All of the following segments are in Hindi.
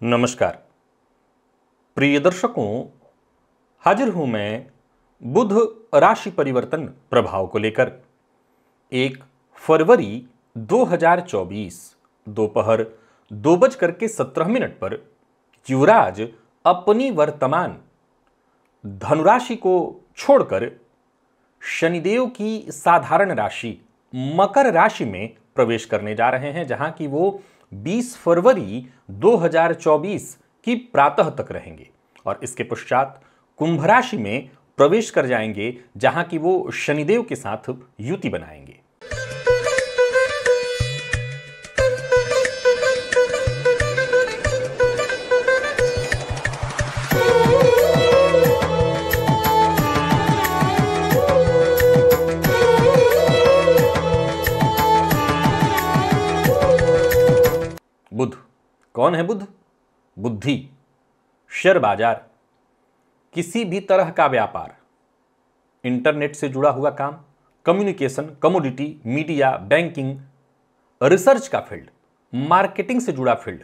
नमस्कार प्रिय दर्शकों, हाजिर हूं मैं बुध राशि परिवर्तन प्रभाव को लेकर। 1 फरवरी 2024 दोपहर 2:17 पर युवराज अपनी वर्तमान धनुराशि को छोड़कर शनिदेव की साधारण राशि मकर राशि में प्रवेश करने जा रहे हैं, जहां की वो 20 फरवरी 2024 की प्रातः तक रहेंगे और इसके पश्चात कुंभ राशि में प्रवेश कर जाएंगे, जहां की वो शनिदेव के साथ युति बनाएंगे। बुध कौन है? बुध बुद्धि, शेयर बाजार, किसी भी तरह का व्यापार, इंटरनेट से जुड़ा हुआ काम, communication, commodity, media, banking, research का फील्ड, मार्केटिंग से जुड़ा फील्ड,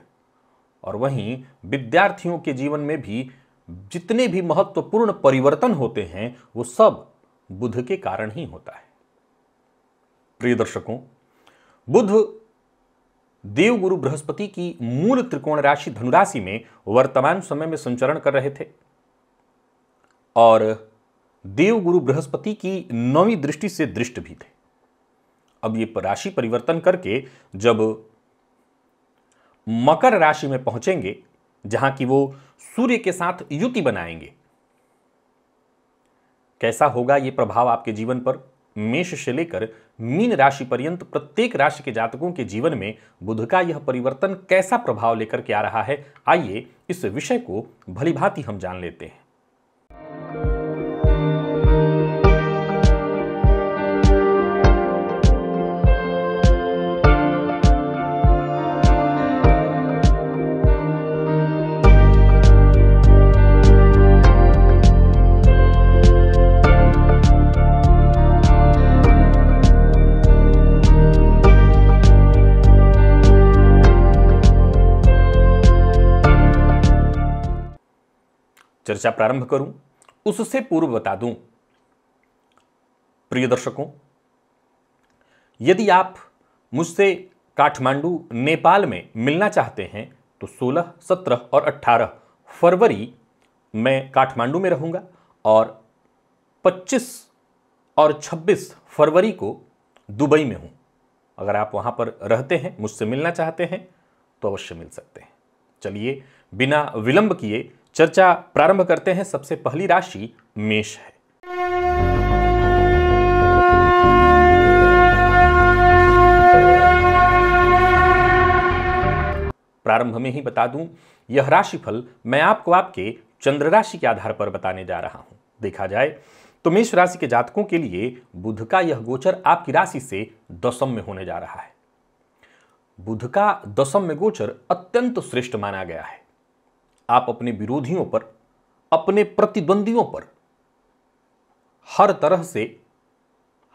और वहीं विद्यार्थियों के जीवन में भी जितने भी महत्वपूर्ण परिवर्तन होते हैं वो सब बुध के कारण ही होता है। प्रिय दर्शकों, बुध देवगुरु बृहस्पति की मूल त्रिकोण राशि धनुराशि में वर्तमान समय में संचरण कर रहे थे और देवगुरु बृहस्पति की 9वीं दृष्टि से दृष्ट भी थे। अब ये राशि परिवर्तन करके जब मकर राशि में पहुंचेंगे, जहां की वो सूर्य के साथ युति बनाएंगे, कैसा होगा ये प्रभाव आपके जीवन पर? मेष से लेकर मीन राशि पर्यंत प्रत्येक राशि के जातकों के जीवन में बुध का यह परिवर्तन कैसा प्रभाव लेकर के आ रहा है, आइए इस विषय को भलीभांति हम जान लेते हैं। चर्चा प्रारंभ करूं उससे पूर्व बता दूं, प्रिय दर्शकों, यदि आप मुझसे काठमांडू नेपाल में मिलना चाहते हैं तो 16, 17 और 18 फरवरी मैं काठमांडू में रहूंगा और 25 और 26 फरवरी को दुबई में हूं। अगर आप वहां पर रहते हैं, मुझसे मिलना चाहते हैं तो अवश्य मिल सकते हैं। चलिए बिना विलंब किए चर्चा प्रारंभ करते हैं। सबसे पहली राशि मेष है। प्रारंभ में ही बता दूं, यह राशिफल मैं आपको आपके चंद्र राशि के आधार पर बताने जा रहा हूं। देखा जाए तो मेष राशि के जातकों के लिए बुध का यह गोचर आपकी राशि से दशम में होने जा रहा है। बुध का दशम में गोचर अत्यंत श्रेष्ठ माना गया है। आप अपने विरोधियों पर, अपने प्रतिद्वंदियों पर हर तरह से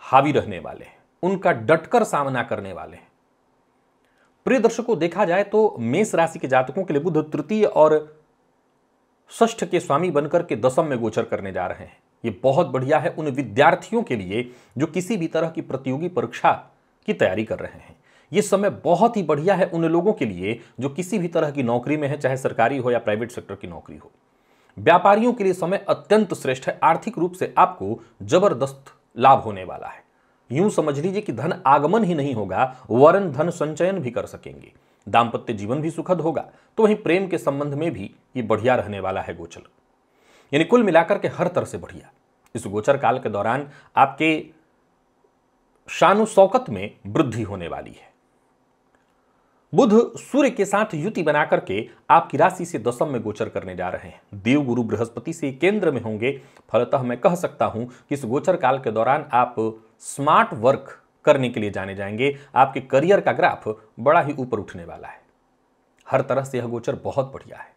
हावी रहने वाले हैं, उनका डटकर सामना करने वाले हैं। प्रिय दर्शकों, देखा जाए तो मेष राशि के जातकों के लिए बुध तृतीय और षष्ठ के स्वामी बनकर के दशम में गोचर करने जा रहे हैं। ये बहुत बढ़िया है उन विद्यार्थियों के लिए जो किसी भी तरह की प्रतियोगी परीक्षा की तैयारी कर रहे हैं। ये समय बहुत ही बढ़िया है उन लोगों के लिए जो किसी भी तरह की नौकरी में है, चाहे सरकारी हो या प्राइवेट सेक्टर की नौकरी हो। व्यापारियों के लिए समय अत्यंत श्रेष्ठ है। आर्थिक रूप से आपको जबरदस्त लाभ होने वाला है। यूं समझ लीजिए कि धन आगमन ही नहीं होगा, वरन धन संचयन भी कर सकेंगे। दाम्पत्य जीवन भी सुखद होगा। तो वहीं प्रेम के संबंध में भी ये बढ़िया रहने वाला है गोचर। यानी कुल मिलाकर के हर तरह से बढ़िया। इस गोचर काल के दौरान आपके शान शौकत में वृद्धि होने वाली है। बुध सूर्य के साथ युति बनाकर के आपकी राशि से दशम में गोचर करने जा रहे हैं। देवगुरु बृहस्पति से केंद्र में होंगे। फलतः मैं कह सकता हूं कि इस गोचर काल के दौरान आप स्मार्ट वर्क करने के लिए जाने जाएंगे। आपके करियर का ग्राफ बड़ा ही ऊपर उठने वाला है। हर तरह से यह गोचर बहुत बढ़िया है।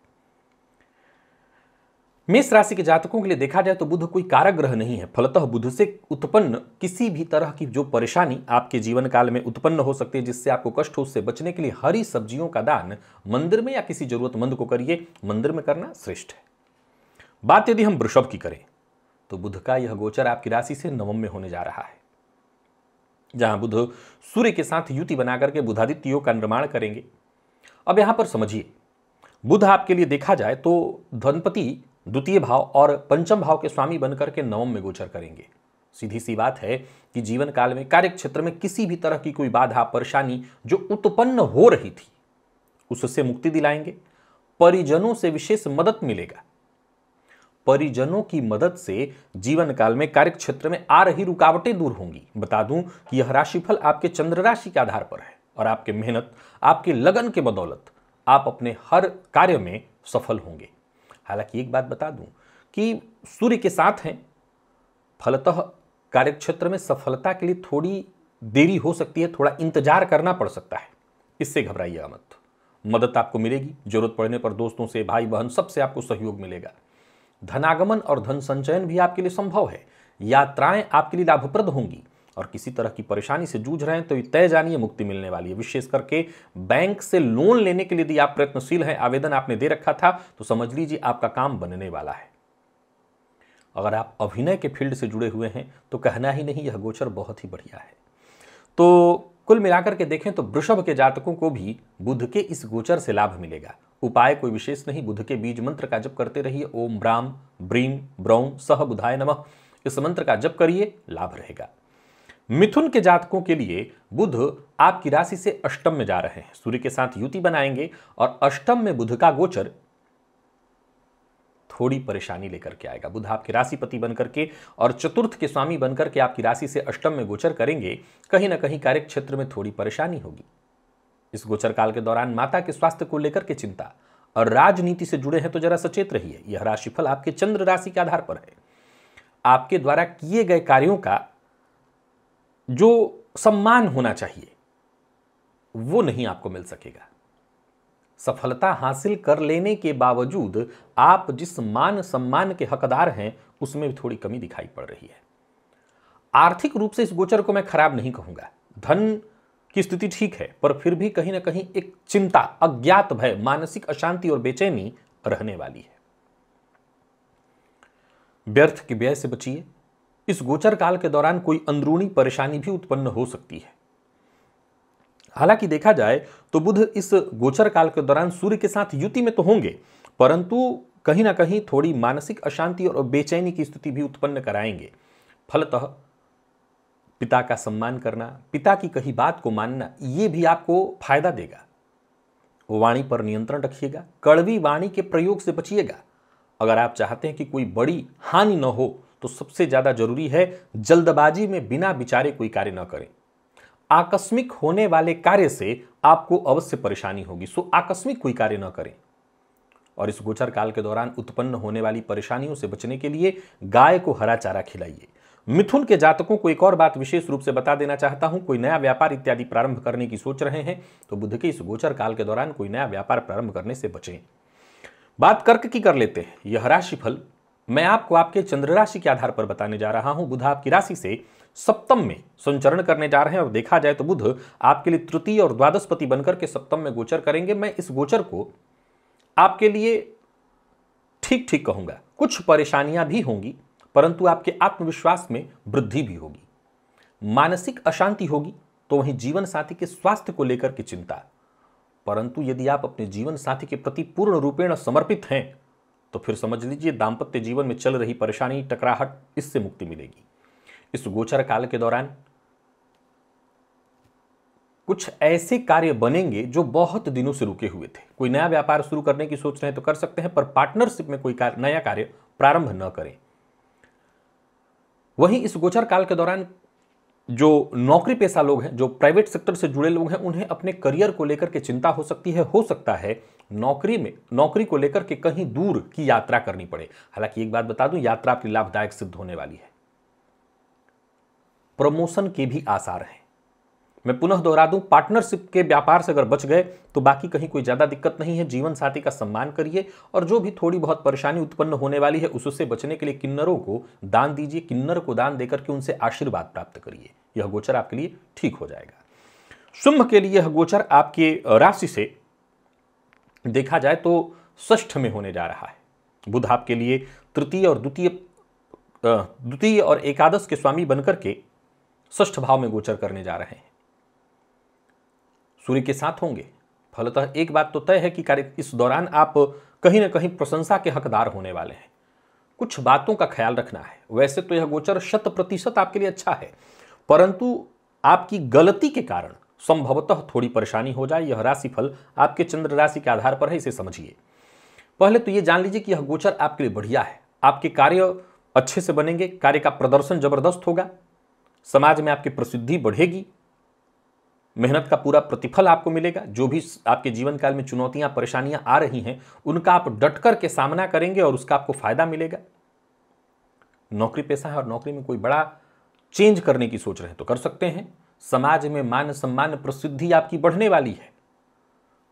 मेष राशि के जातकों के लिए देखा जाए तो बुध कोई कारक ग्रह नहीं है, फलतः बुध से उत्पन्न किसी भी तरह की जो परेशानी आपके जीवन काल में उत्पन्न हो सकती है, जिससे आपको कष्ट हो, उससे बचने के लिए हरी सब्जियों का दान मंदिर में या किसी जरूरतमंद को करिए। मंदिर में करना श्रेष्ठ है। बात यदि हम वृषभ की करें तो बुध का यह गोचर आपकी राशि से नवम में होने जा रहा है, जहां बुध सूर्य के साथ युति बनाकर के बुधादित्य योग का निर्माण करेंगे। अब यहां पर समझिए, बुध आपके लिए देखा जाए तो धनपति द्वितीय भाव और पंचम भाव के स्वामी बनकर के नवम में गोचर करेंगे। सीधी सी बात है कि जीवन काल में कार्य क्षेत्र में किसी भी तरह की कोई बाधा परेशानी जो उत्पन्न हो रही थी उससे मुक्ति दिलाएंगे। परिजनों से विशेष मदद मिलेगा। परिजनों की मदद से जीवन काल में कार्य क्षेत्र में आ रही रुकावटें दूर होंगी। बता दूं कि यह राशिफल आपके चंद्र राशि के आधार पर है और आपके मेहनत, आपके लगन के बदौलत आप अपने हर कार्य में सफल होंगे। हालांकि एक बात बता दूं कि सूर्य के साथ हैं, फलतः कार्यक्षेत्र में सफलता के लिए थोड़ी देरी हो सकती है, थोड़ा इंतजार करना पड़ सकता है। इससे घबराइएगा मत। मदद आपको मिलेगी, जरूरत पड़ने पर दोस्तों से, भाई बहन सबसे आपको सहयोग मिलेगा। धनागमन और धन संचयन भी आपके लिए संभव है। यात्राएं आपके लिए लाभप्रद होंगी और किसी तरह की परेशानी से जूझ रहे हैं तो तय जानिए मुक्ति मिलने वाली है। विशेष करके बैंक से लोन लेने के लिए यदि आप प्रयत्नशील हैं, आवेदन आपने दे रखा था, तो समझ लीजिए आपका काम बनने वाला है। अगर आप अभिनय के फील्ड से जुड़े हुए हैं तो कहना ही नहीं, यह गोचर बहुत ही बढ़िया है। तो कुल मिलाकर के देखें तो वृषभ के जातकों को भी बुध के इस गोचर से लाभ मिलेगा। उपाय कोई विशेष नहीं, बुध के बीज मंत्र का जप करते रहिए। ओम ब्राम ब्रीम ब्रौम सह बुधाय नमः, इस मंत्र का जप करिए, लाभ रहेगा। मिथुन के जातकों के लिए बुध आपकी राशि से अष्टम में जा रहे हैं, सूर्य के साथ युति बनाएंगे और अष्टम में बुध का गोचर थोड़ी परेशानी लेकर के आएगा। बुध आपके राशिपति बनकर के और चतुर्थ के स्वामी बनकर के आपकी राशि से अष्टम में गोचर करेंगे। कहीं ना कहीं कार्य क्षेत्र में थोड़ी परेशानी होगी। इस गोचर काल के दौरान माता के स्वास्थ्य को लेकर के चिंता, और राजनीति से जुड़े हैं तो जरा सचेत रहिए। यह राशिफल आपके चंद्र राशि के आधार पर है। आपके द्वारा किए गए कार्यों का जो सम्मान होना चाहिए वो नहीं आपको मिल सकेगा। सफलता हासिल कर लेने के बावजूद आप जिस मान सम्मान के हकदार हैं उसमें भी थोड़ी कमी दिखाई पड़ रही है। आर्थिक रूप से इस गोचर को मैं खराब नहीं कहूंगा। धन की स्थिति ठीक है, पर फिर भी कहीं ना कहीं एक चिंता, अज्ञात भय, मानसिक अशांति और बेचैनी रहने वाली है। व्यर्थ के व्यय से बचिए। इस गोचर काल के दौरान कोई अंदरूनी परेशानी भी उत्पन्न हो सकती है। हालांकि देखा जाए तो बुध इस गोचर काल के दौरान सूर्य के साथ युति में तो होंगे, परंतु कहीं ना कहीं थोड़ी मानसिक अशांति और बेचैनी की स्थिति भी उत्पन्न कराएंगे। फलतः पिता का सम्मान करना, पिता की कही बात को मानना, यह भी आपको फायदा देगा। वाणी पर नियंत्रण रखिएगा। कड़वी वाणी के प्रयोग से बचिएगा। अगर आप चाहते हैं कि कोई बड़ी हानि न हो तो सबसे ज्यादा जरूरी है जल्दबाजी में बिना विचारे कोई कार्य न करें। आकस्मिक होने वाले कार्य से आपको अवश्य परेशानी होगी, सो आकस्मिक कोई कार्य न करें। और इस गोचर काल के दौरान उत्पन्न होने वाली परेशानियों से बचने के लिए गाय को हरा चारा खिलाइए। मिथुन के जातकों को एक और बात विशेष रूप से बता देना चाहता हूं, कोई नया व्यापार इत्यादि प्रारंभ करने की सोच रहे हैं तो बुध के इस गोचर काल के दौरान कोई नया व्यापार प्रारंभ करने से बचें। बात कर्क की कर लेते हैं। यह राशिफल मैं आपको आपके चंद्र राशि के आधार पर बताने जा रहा हूं। बुध आपकी राशि से सप्तम में संचरण करने जा रहे हैं और देखा जाए तो बुध आपके लिए तृतीय और द्वादशपति बनकर के सप्तम में गोचर करेंगे। मैं इस गोचर को आपके लिए ठीक ठीक कहूंगा। कुछ परेशानियां भी होंगी, परंतु आपके आत्मविश्वास में वृद्धि भी होगी। मानसिक अशांति होगी तो वहीं जीवन साथी के स्वास्थ्य को लेकर के चिंता, परंतु यदि आप अपने जीवन साथी के प्रति पूर्ण रूपेण समर्पित हैं तो फिर समझ लीजिए दांपत्य जीवन में चल रही परेशानी, टकराहट, इससे मुक्ति मिलेगी। इस गोचर काल के दौरान कुछ ऐसे कार्य बनेंगे जो बहुत दिनों से रुके हुए थे। कोई नया व्यापार शुरू करने की सोच रहे हैं तो कर सकते हैं, पर पार्टनरशिप में कोई नया कार्य प्रारंभ न करें। वहीं इस गोचर काल के दौरान जो नौकरी पेशा लोग हैं, जो प्राइवेट सेक्टर से जुड़े लोग हैं, उन्हें अपने करियर को लेकर के चिंता हो सकती है। हो सकता है नौकरी को लेकर के कहीं दूर की यात्रा करनी पड़े। हालांकि एक बात बता दूं, यात्रा आपकी लाभदायक सिद्ध होने वाली है। प्रमोशन के भी आसार हैं। मैं पुनः दोहरा दूं, पार्टनरशिप के व्यापार से अगर बच गए तो बाकी कहीं कोई ज्यादा दिक्कत नहीं है। जीवन साथी का सम्मान करिए और जो भी थोड़ी बहुत परेशानी उत्पन्न होने वाली है उससे बचने के लिए किन्नरों को दान दीजिए। किन्नर को दान देकर के उनसे आशीर्वाद प्राप्त करिए। यह गोचर आपके लिए ठीक हो जाएगा। शुंभ के लिए यह गोचर आपके राशि से देखा जाए तो षष्ठ में होने जा रहा है। बुध आपके लिए तृतीय और एकादश के स्वामी बनकर के षष्ठ भाव में गोचर करने जा रहे हैं। सूर्य के साथ होंगे। फलतः एक बात तो तय है कि इस दौरान आप कहीं ना कहीं प्रशंसा के हकदार होने वाले हैं। कुछ बातों का ख्याल रखना है। वैसे तो यह गोचर 100% आपके लिए अच्छा है, परंतु आपकी गलती के कारण संभवतः थोड़ी परेशानी हो जाए। यह राशिफल आपके चंद्र राशि के आधार पर है, इसे समझिए। पहले तो यह जान लीजिए कि यह गोचर आपके लिए बढ़िया है। आपके कार्य अच्छे से बनेंगे, कार्य का प्रदर्शन जबरदस्त होगा, समाज में आपकी प्रसिद्धि बढ़ेगी, मेहनत का पूरा प्रतिफल आपको मिलेगा। जो भी आपके जीवन काल में चुनौतियां परेशानियां आ रही हैं उनका आप डटकर के सामना करेंगे और उसका आपको फायदा मिलेगा। नौकरी पेशा है और नौकरी में कोई बड़ा चेंज करने की सोच रहे हैं तो कर सकते हैं। समाज में मान सम्मान प्रसिद्धि आपकी बढ़ने वाली है।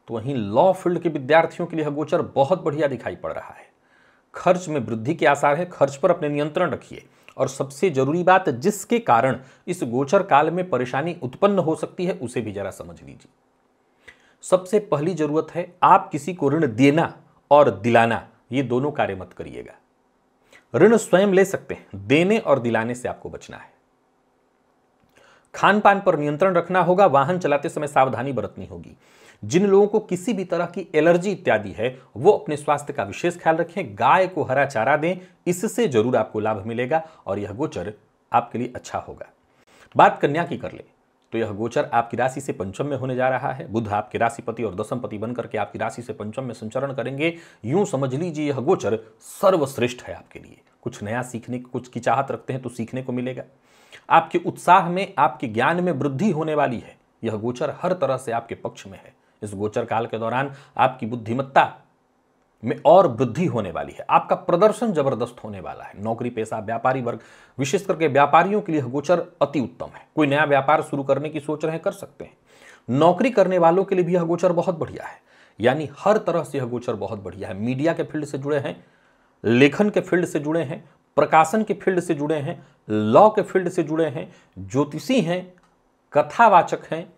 तो वहीं लॉ फील्ड के विद्यार्थियों के लिए यह गोचर बहुत बढ़िया दिखाई पड़ रहा है। खर्च में वृद्धि के आसार है। खर्च पर अपने नियंत्रण रखिए। और सबसे जरूरी बात, जिसके कारण इस गोचर काल में परेशानी उत्पन्न हो सकती है उसे भी जरा समझ लीजिए। सबसे पहली जरूरत है, आप किसी को ऋण देना और दिलाना, ये दोनों कार्य मत करिएगा। ऋण स्वयं ले सकते हैं, देने और दिलाने से आपको बचना है। खान पान पर नियंत्रण रखना होगा। वाहन चलाते समय सावधानी बरतनी होगी। जिन लोगों को किसी भी तरह की एलर्जी इत्यादि है वो अपने स्वास्थ्य का विशेष ख्याल रखें। गाय को हरा चारा दें, इससे जरूर आपको लाभ मिलेगा और यह गोचर आपके लिए अच्छा होगा। बात कन्या की कर ले तो यह गोचर आपकी राशि से पंचम में होने जा रहा है। बुध आपके राशिपति और दशमपति बनकर के आपकी राशि से पंचम में संचरण करेंगे। यूं समझ लीजिए यह गोचर सर्वश्रेष्ठ है आपके लिए। कुछ नया सीखने कुछ की चाहत रखते हैं तो सीखने को मिलेगा। आपके उत्साह में, आपके ज्ञान में वृद्धि होने वाली है। यह गोचर हर तरह से आपके पक्ष में है। इस गोचर काल के दौरान आपकी बुद्धिमत्ता में और वृद्धि होने वाली है। आपका प्रदर्शन जबरदस्त होने वाला है। नौकरी पेशा व्यापारी वर्ग, विशेष करके व्यापारियों के लिए यह गोचर अति उत्तम है। कोई नया व्यापार शुरू करने की सोच रहे हैं, कर सकते हैं। नौकरी करने वालों के लिए भी यह गोचर बहुत बढ़िया है। यानी हर तरह से यह गोचर बहुत बढ़िया है। मीडिया के फील्ड से जुड़े हैं, लेखन के फील्ड से जुड़े हैं, प्रकाशन के फील्ड से जुड़े हैं, लॉ के फील्ड से जुड़े हैं, ज्योतिषी हैं, कथावाचक हैं,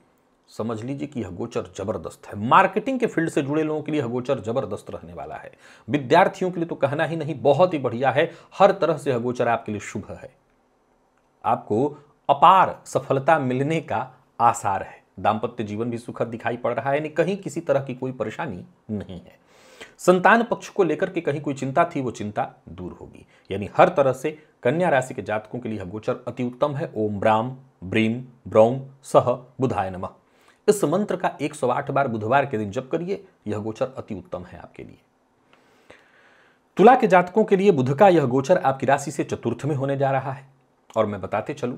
समझ लीजिए कि यह गोचर जबरदस्त है। मार्केटिंग के फील्ड से जुड़े लोगों के लिए यह गोचर जबरदस्त रहने वाला है। विद्यार्थियों के लिए तो कहना ही नहीं, बहुत ही बढ़िया है। हर तरह से यह गोचर आपके लिए शुभ है। आपको अपार सफलता मिलने का आसार है। दांपत्य जीवन भी सुखद दिखाई पड़ रहा है, यानी कहीं किसी तरह की कोई परेशानी नहीं है। संतान पक्ष को लेकर के कहीं कोई चिंता थी, वो चिंता दूर होगी। यानी हर तरह से कन्या राशि के जातकों के लिए यह गोचर अति उत्तम है। ओम ब्राम ब्रीम ब्रौम सह बुधाय नमः, इस मंत्र का 108 बार बुधवार के दिन जप करिए। यह गोचर अति उत्तम है आपके लिए। तुला के जातकों के लिए बुध का यह गोचर आपकी राशि से चतुर्थ में होने जा रहा है। और मैं बताते चलूं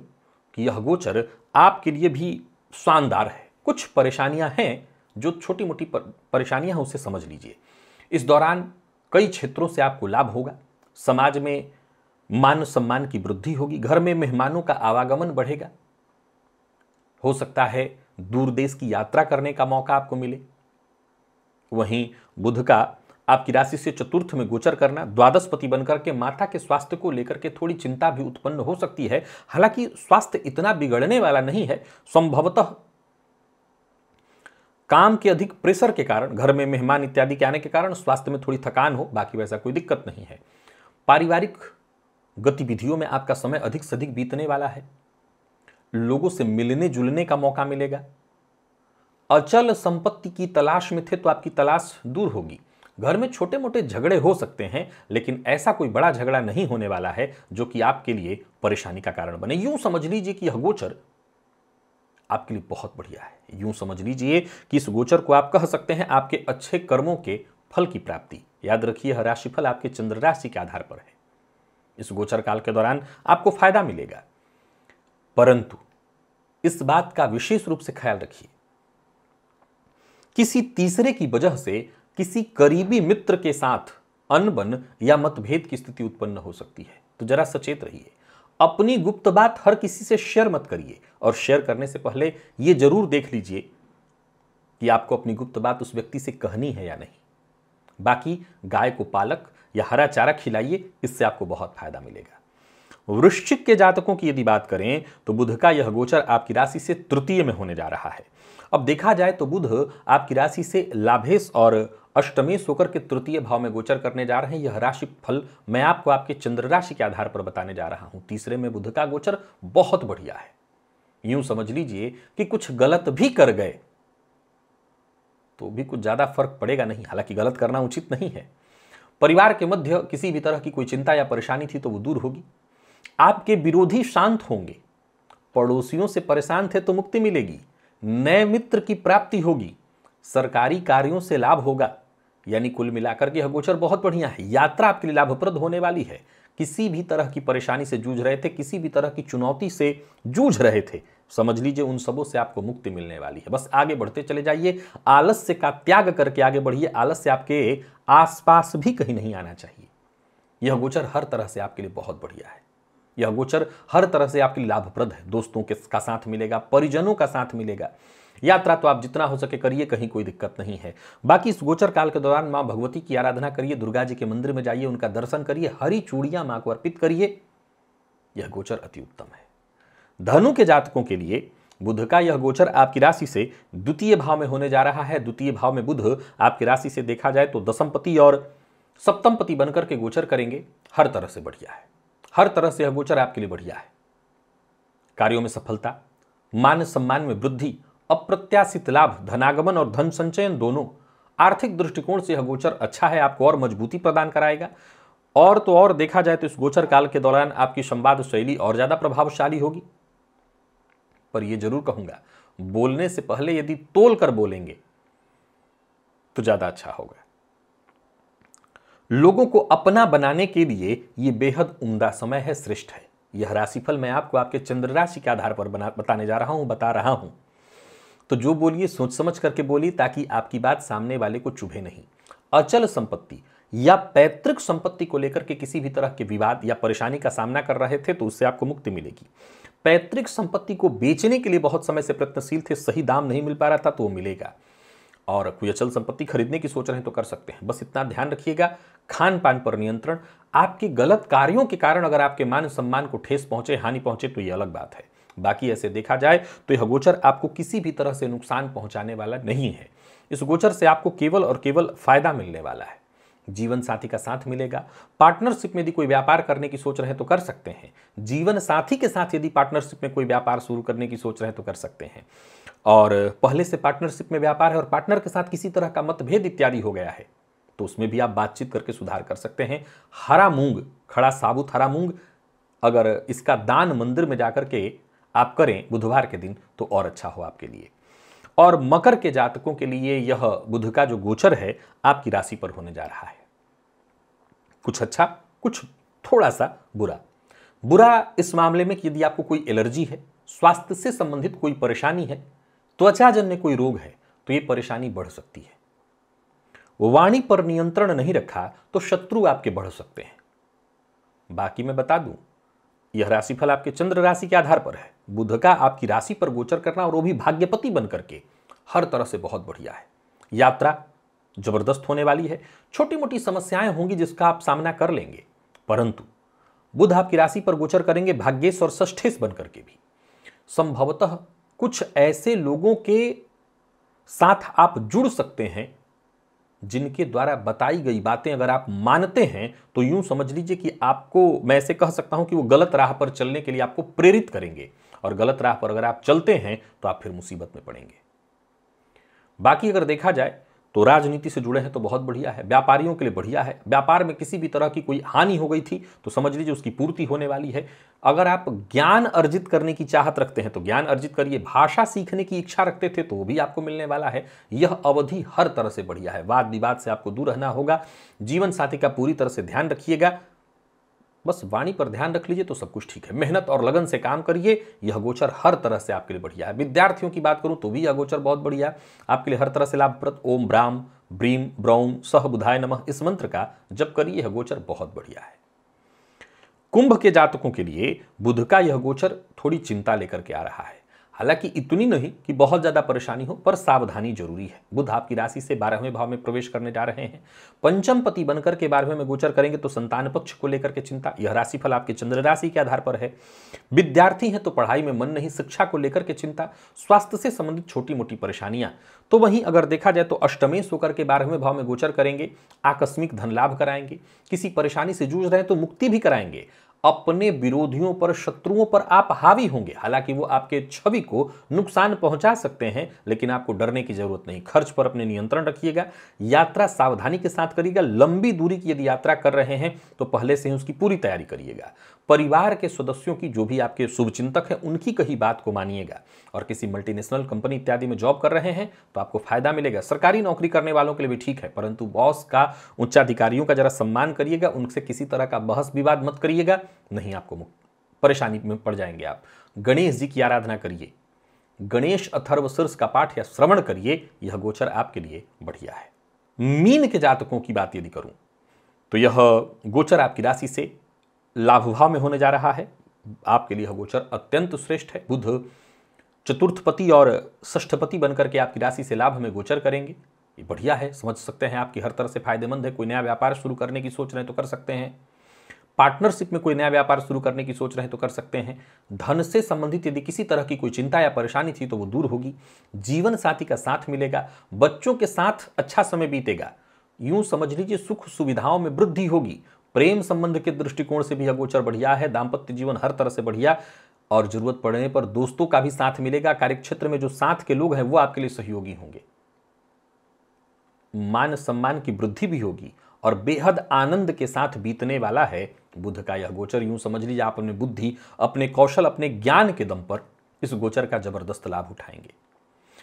कि यह गोचर आपके लिए भी शानदार है। कुछ परेशानियां हैं, जो छोटी मोटी परेशानियां हैं, उसे समझ लीजिए। इस दौरान कई क्षेत्रों से आपको लाभ होगा। समाज में मान सम्मान की वृद्धि होगी। घर में मेहमानों का आवागमन बढ़ेगा। हो सकता है दूर देश की यात्रा करने का मौका आपको मिले। वहीं बुध का आपकी राशि से चतुर्थ में गोचर करना, द्वादशपति बनकर के माता के स्वास्थ्य को लेकर के थोड़ी चिंता भी उत्पन्न हो सकती है। हालांकि स्वास्थ्य इतना बिगड़ने वाला नहीं है। संभवतः काम के अधिक प्रेशर के कारण, घर में मेहमान इत्यादि के आने के कारण स्वास्थ्य में थोड़ी थकान हो, बाकी वैसा कोई दिक्कत नहीं है। पारिवारिक गतिविधियों में आपका समय अधिक से अधिक बीतने वाला है। लोगों से मिलने जुलने का मौका मिलेगा। अचल संपत्ति की तलाश में थे तो आपकी तलाश दूर होगी। घर में छोटे मोटे झगड़े हो सकते हैं, लेकिन ऐसा कोई बड़ा झगड़ा नहीं होने वाला है जो कि आपके लिए परेशानी का कारण बने। यूं समझ लीजिए कि यह गोचर आपके लिए बहुत बढ़िया है। यूं समझ लीजिए कि इस गोचर को आप कह सकते हैं आपके अच्छे कर्मों के फल की प्राप्ति। याद रखिए, यह राशिफल आपके चंद्र राशि के आधार पर है। इस गोचर काल के दौरान आपको फायदा मिलेगा, परंतु इस बात का विशेष रूप से ख्याल रखिए, किसी तीसरे की वजह से किसी करीबी मित्र के साथ अनबन या मतभेद की स्थिति उत्पन्न हो सकती है। तो जरा सचेत रहिए। अपनी गुप्त बात हर किसी से शेयर मत करिए और शेयर करने से पहले ये जरूर देख लीजिए कि आपको अपनी गुप्त बात उस व्यक्ति से कहनी है या नहीं। बाकी गाय को पालक या हरा चारा खिलाइए, इससे आपको बहुत फायदा मिलेगा। वृश्चिक के जातकों की यदि बात करें तो बुध का यह गोचर आपकी राशि से तृतीय में होने जा रहा है। अब देखा जाए तो बुध आपकी राशि से लाभेश और अष्टमेश होकर के तृतीय भाव में गोचर करने जा रहे हैं। यह राशि फल मैं आपको आपके चंद्र राशि के आधार पर बताने जा रहा हूं। तीसरे में बुध का गोचर बहुत बढ़िया है। यूं समझ लीजिए कि कुछ गलत भी कर गए तो भी कुछ ज्यादा फर्क पड़ेगा नहीं, हालांकि गलत करना उचित नहीं है। परिवार के मध्य किसी भी तरह की कोई चिंता या परेशानी थी तो वो दूर होगी। आपके विरोधी शांत होंगे। पड़ोसियों से परेशान थे तो मुक्ति मिलेगी। नए मित्र की प्राप्ति होगी। सरकारी कार्यों से लाभ होगा। यानी कुल मिलाकर के यह गोचर बहुत बढ़िया है। यात्रा आपके लिए लाभप्रद होने वाली है। किसी भी तरह की परेशानी से जूझ रहे थे, किसी भी तरह की चुनौती से जूझ रहे थे, समझ लीजिए उन सबों से आपको मुक्ति मिलने वाली है। बस आगे बढ़ते चले जाइए। आलस्य का त्याग करके आगे बढ़िए। आलस्य आपके आसपास भी कहीं नहीं आना चाहिए। यह गोचर हर तरह से आपके लिए बहुत बढ़िया है। यह गोचर हर तरह से आपके लिए लाभप्रद है। दोस्तों के का साथ मिलेगा, परिजनों का साथ मिलेगा। यात्रा तो आप जितना हो सके करिए, कहीं कोई दिक्कत नहीं है। बाकी इस गोचर काल के दौरान मां भगवती की आराधना करिए, दुर्गा जी के मंदिर में जाइए, उनका दर्शन करिए, हरी चूड़ियां मां को अर्पित करिए। यह गोचर अति उत्तम है। धनु के जातकों के लिए बुध का यह गोचर आपकी राशि से द्वितीय भाव में होने जा रहा है। द्वितीय भाव में बुध आपकी राशि से देखा जाए तो दशमपति और सप्तमपति बनकर के गोचर करेंगे। हर तरह से बढ़िया है। हर तरह से यह गोचर आपके लिए बढ़िया है। कार्यों में सफलता, मान सम्मान में वृद्धि, अप्रत्याशित लाभ, धनागमन और धन संचयन दोनों। आर्थिक दृष्टिकोण से यह गोचर अच्छा है, आपको और मजबूती प्रदान कराएगा। और तो और देखा जाए तो इस गोचर काल के दौरान आपकी संवाद शैली और ज्यादा प्रभावशाली होगी। पर यह जरूर कहूंगा, बोलने से पहले यदि तोल कर बोलेंगे तो ज्यादा अच्छा होगा। लोगों को अपना बनाने के लिए यह बेहद उम्दा समय है, श्रेष्ठ है। यह राशिफल मैं आपको आपके चंद्र राशि के आधार पर बताने जा रहा हूं, बता रहा हूं। तो जो बोलिए सोच समझ करके बोलिए, ताकि आपकी बात सामने वाले को चुभे नहीं। अचल संपत्ति या पैतृक संपत्ति को लेकर के किसी भी तरह के विवाद या परेशानी का सामना कर रहे थे तो उससे आपको मुक्ति मिलेगी। पैतृक संपत्ति को बेचने के लिए बहुत समय से प्रयत्नशील थे, सही दाम नहीं मिल पा रहा था तो वो मिलेगा। और कोई अचल संपत्ति खरीदने की सोच रहे हैं तो कर सकते हैं। बस इतना ध्यान रखिएगा, खान पान पर नियंत्रण। आपके गलत कार्यों के कारण अगर आपके मान सम्मान को ठेस पहुंचे, हानि पहुंचे तो ये अलग बात है। बाकी ऐसे देखा जाए तो यह गोचर आपको किसी भी तरह से नुकसान पहुंचाने वाला नहीं है। इस गोचर से आपको केवल और केवल फायदा मिलने वाला है। जीवन साथी का साथ मिलेगा। पार्टनरशिप में यदि कोई व्यापार करने की सोच रहे हैं तो कर सकते हैं। जीवन साथी के साथ यदि पार्टनरशिप में कोई व्यापार शुरू करने की सोच रहे हैं तो कर सकते हैं। और पहले से पार्टनरशिप में व्यापार है और पार्टनर के साथ किसी तरह का मतभेद इत्यादि हो गया है तो उसमें भी आप बातचीत करके सुधार कर सकते हैं। हरा मूंग, खड़ा साबुत हरा मूंग, अगर इसका दान मंदिर में जाकर के आप करें बुधवार के दिन तो और अच्छा हो आपके लिए। और मकर के जातकों के लिए यह बुध का जो गोचर है आपकी राशि पर होने जा रहा है। कुछ अच्छा, कुछ थोड़ा सा बुरा। बुरा इस मामले में कि यदि आपको कोई एलर्जी है, स्वास्थ्य से संबंधित कोई परेशानी है, त्वचाजन्य कोई रोग है तो यह परेशानी बढ़ सकती है। वाणी पर नियंत्रण नहीं रखा तो शत्रु आपके बढ़ सकते हैं। बाकी मैं बता दूं, यह राशिफल आपके चंद्र राशि के आधार पर है। बुध का आपकी राशि पर गोचर करना और वो भी भाग्यपति बनकर के हर तरह से बहुत बढ़िया है। यात्रा जबरदस्त होने वाली है। छोटी मोटी समस्याएं होंगी जिसका आप सामना कर लेंगे, परंतु बुध आपकी राशि पर गोचर करेंगे भाग्येश और षष्ठेश बनकर के भी। संभवतः कुछ ऐसे लोगों के साथ आप जुड़ सकते हैं जिनके द्वारा बताई गई बातें अगर आप मानते हैं तो यूं समझ लीजिए कि आपको, मैं ऐसे कह सकता हूं कि वो गलत राह पर चलने के लिए आपको प्रेरित करेंगे। और गलत राह पर अगर आप चलते हैं तो आप फिर मुसीबत में पड़ेंगे। बाकी अगर देखा जाए तो राजनीति से जुड़े हैं तो बहुत बढ़िया है। व्यापारियों के लिए बढ़िया है। व्यापार में किसी भी तरह की कोई हानि हो गई थी तो समझ लीजिए उसकी पूर्ति होने वाली है। अगर आप ज्ञान अर्जित करने की चाहत रखते हैं तो ज्ञान अर्जित करिए। भाषा सीखने की इच्छा रखते थे तो वो भी आपको मिलने वाला है। यह अवधि हर तरह से बढ़िया है। वाद विवाद से आपको दूर रहना होगा। जीवन साथी का पूरी तरह से ध्यान रखिएगा। बस वाणी पर ध्यान रख लीजिए तो सब कुछ ठीक है। मेहनत और लगन से काम करिए। यह गोचर हर तरह से आपके लिए बढ़िया है। विद्यार्थियों की बात करूं तो भी यह गोचर बहुत बढ़िया है आपके लिए, हर तरह से लाभप्रद। ओम ब्राम ब्रीम ब्रौम सह बुधाय नमः इस मंत्र का जप करिए। यह गोचर बहुत बढ़िया है। कुंभ के जातकों के लिए बुध का यह गोचर थोड़ी चिंता लेकर के आ रहा है। हालांकि इतनी नहीं कि बहुत ज्यादा परेशानी हो, पर सावधानी जरूरी है। बुध आपकी राशि से 12वें भाव में प्रवेश करने जा रहे हैं। पंचम पति बनकर के 12वें में गोचर करेंगे तो संतान पक्ष को लेकर के चिंता। यह राशिफल आपके चंद्र राशि के आधार पर है। विद्यार्थी हैं तो पढ़ाई में मन नहीं, शिक्षा को लेकर के चिंता, स्वास्थ्य से संबंधित छोटी मोटी परेशानियां। तो वहीं अगर देखा जाए तो अष्टमेश होकर के 12वें भाव में गोचर करेंगे, आकस्मिक धन लाभ कराएंगे, किसी परेशानी से जूझ रहे हैं तो मुक्ति भी कराएंगे। अपने विरोधियों पर, शत्रुओं पर आप हावी होंगे। हालांकि वो आपके छवि को नुकसान पहुंचा सकते हैं, लेकिन आपको डरने की जरूरत नहीं। खर्च पर अपने नियंत्रण रखिएगा। यात्रा सावधानी के साथ करिएगा। लंबी दूरी की यदि यात्रा कर रहे हैं तो पहले से ही उसकी पूरी तैयारी करिएगा। परिवार के सदस्यों की, जो भी आपके शुभचिंतक हैं, उनकी कही बात को मानिएगा। और किसी मल्टीनेशनल कंपनी इत्यादि में जॉब कर रहे हैं तो आपको फायदा मिलेगा। सरकारी नौकरी करने वालों के लिए भी ठीक है, परंतु बॉस का, उच्चाधिकारियों का जरा सम्मान करिएगा। उनसे किसी तरह का बहस विवाद मत करिएगा, नहीं आपको परेशानी में पड़ जाएंगे आप। गणेश जी की आराधना करिए, गणेश अथर्व शीर्ष का पाठ या श्रवण करिए। यह गोचर आपके लिए बढ़िया है। मीन के जातकों की बात यदि करूं तो यह गोचर आपकी राशि से लाभ भाव में होने जा रहा है। आपके लिए यह गोचर अत्यंत श्रेष्ठ है। बुध चतुर्थपति और षष्ठपति बनकर के आपकी राशि से लाभ में गोचर करेंगे। ये बढ़िया है, समझ सकते हैं आपकी हर तरह से फायदेमंद है। कोई नया व्यापार शुरू करने की सोच रहे हैं तो कर सकते हैं। पार्टनरशिप में कोई नया व्यापार शुरू करने की सोच रहे हैं तो कर सकते हैं। धन से संबंधित यदि किसी तरह की कोई चिंता या परेशानी थी तो वो दूर होगी। जीवन साथी का साथ मिलेगा। बच्चों के साथ अच्छा समय बीतेगा। यूं समझ लीजिए सुख सुविधाओं में वृद्धि होगी। प्रेम संबंध के दृष्टिकोण से भी यह गोचर बढ़िया है। दाम्पत्य जीवन हर तरह से बढ़िया, और जरूरत पड़ने पर दोस्तों का भी साथ मिलेगा। कार्यक्षेत्र में जो साथ के लोग हैं वो आपके लिए सहयोगी होंगे। मान सम्मान की वृद्धि भी होगी और बेहद आनंद के साथ बीतने वाला है बुध का यह गोचर। यूं समझ लीजिए आप अपनी बुद्धि, अपने कौशल, अपने ज्ञान के दम पर इस गोचर का जबरदस्त लाभ उठाएंगे।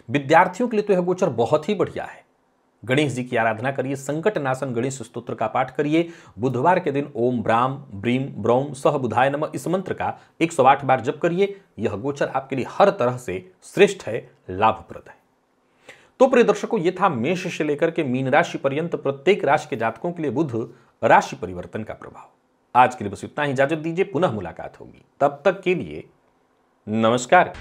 विद्यार्थियों के लिए तो यह गोचर बहुत ही बढ़िया है। गणेश जी की आराधना करिए, संकट नाशन गणेश स्तोत्र का पाठ करिए। बुधवार के दिन ओम ब्राम ब्रीम ब्रौम सह बुधाय नमः इस मंत्र का 108 बार जप करिए। यह गोचर आपके लिए हर तरह से श्रेष्ठ है, लाभप्रद है। तो प्रिय दर्शकों, यह था मेष से लेकर के मीन राशि पर्यंत प्रत्येक राशि के जातकों के लिए बुध राशि परिवर्तन का प्रभाव। आज के लिए बस इतना ही, इजाजत दीजिए, पुनः मुलाकात होगी। तब तक के लिए नमस्कार।